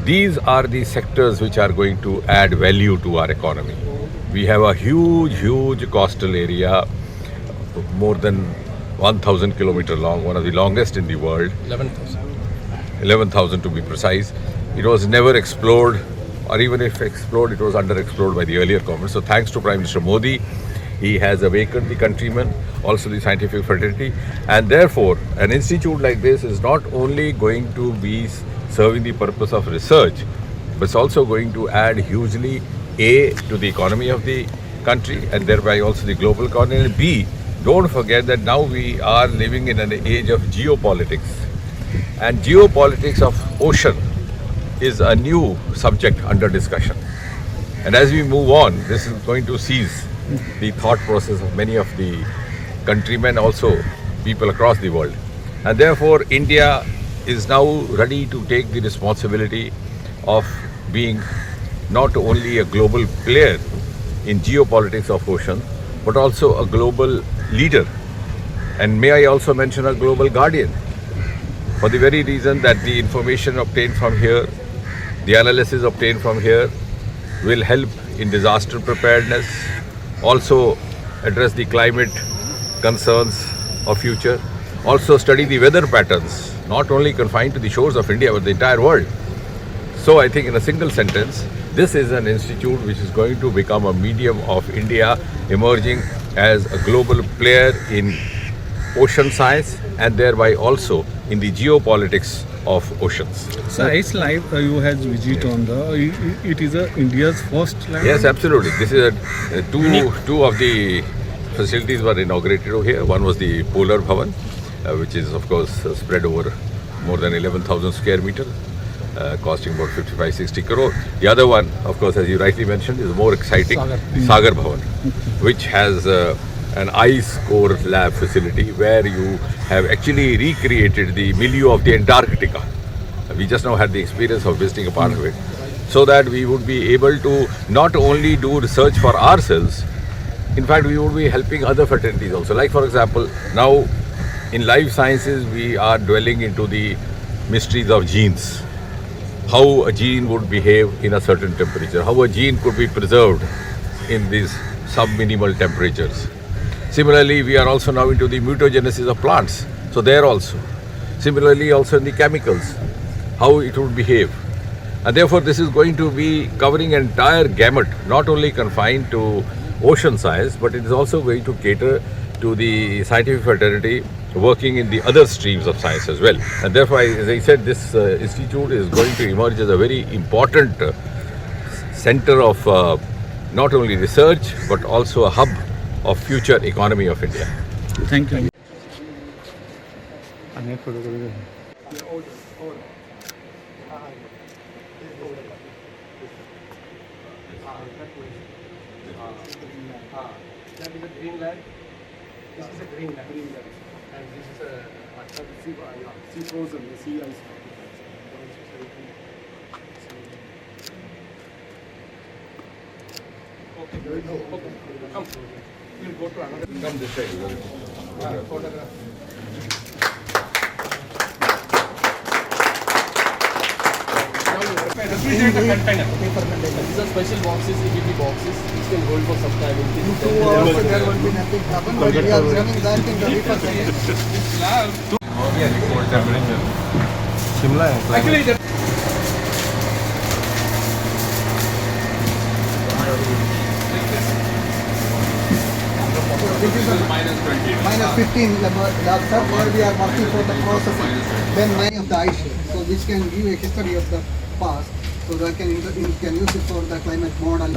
these are the sectors which are going to add value to our economy. We have a huge coastal area, more than 1,000 kilometers long, one of the longest in the world. 11,000 to be precise. It was never explored, or even if explored, it was underexplored by the earlier government. So thanks to Prime Minister Modi, he has awakened the countrymen, also the scientific fraternity, and therefore an institute like this is not only going to be serving the purpose of research, but it's also going to add hugely, A, to the economy of the country and thereby also the global economy, and B, don't forget that now we are living in an age of geopolitics, and geopolitics of ocean is a new subject under discussion. And as we move on, this is going to seize the thought process of many of the countrymen, also people across the world. And therefore, India is now ready to take the responsibility of being not only a global player in geopolitics of ocean, but also a global leader. And may I also mention a global guardian, for the very reason that the information obtained from here, the analysis obtained from here will help in disaster preparedness, also address the climate concerns of future, also study the weather patterns, not only confined to the shores of India, but the entire world. So I think in a single sentence, this is an institute which is going to become a medium of India emerging as a global player in ocean science and thereby also in the geopolitics of oceans. So Ice Live you has visit on the, it is India's first live? Yes, absolutely. This is two of the facilities were inaugurated over here. One was the Polar Bhavan, which is of course spread over more than 11,000 square meters, costing about 55-60 crore. The other one, of course, as you rightly mentioned, is more exciting, Sagar Bhavan, which has an ice core lab facility where you have actually recreated the milieu of the Antarctica. We just now had the experience of visiting a part of it, so that we would be able to not only do research for ourselves, in fact, we would be helping other fraternities also. Like, for example, now in life sciences, we are dwelling into the mysteries of genes. How a gene would behave in a certain temperature, how a gene could be preserved in these sub-minimal temperatures. Similarly, we are also now into the mutagenesis of plants. So there also. Similarly, also in the chemicals, how it would behave. And therefore, this is going to be covering an entire gamut, not only confined to ocean science, but it is also going to cater to the scientific fraternity working in the other streams of science as well. And therefore, as I said, this institute is going to emerge as a very important center of not only research, but also a hub of future economy of India. Thank you. That is a green land. This is a green land. And this is a sea frozen, the sea ice. Okay. Come. We'll go to another. Come this way. Photograph. Refrigerator container. These are special boxes, EBP boxes, which can hold for some time. In 2 hours there will be nothing happen, but we are running that in the refrigerator. Cold temperature. Actually, that This is a minus 15 lab, sir, where we are working for the processing. Then many of the ice sheet, so which can give a history of the past, so that can use it for the climate model.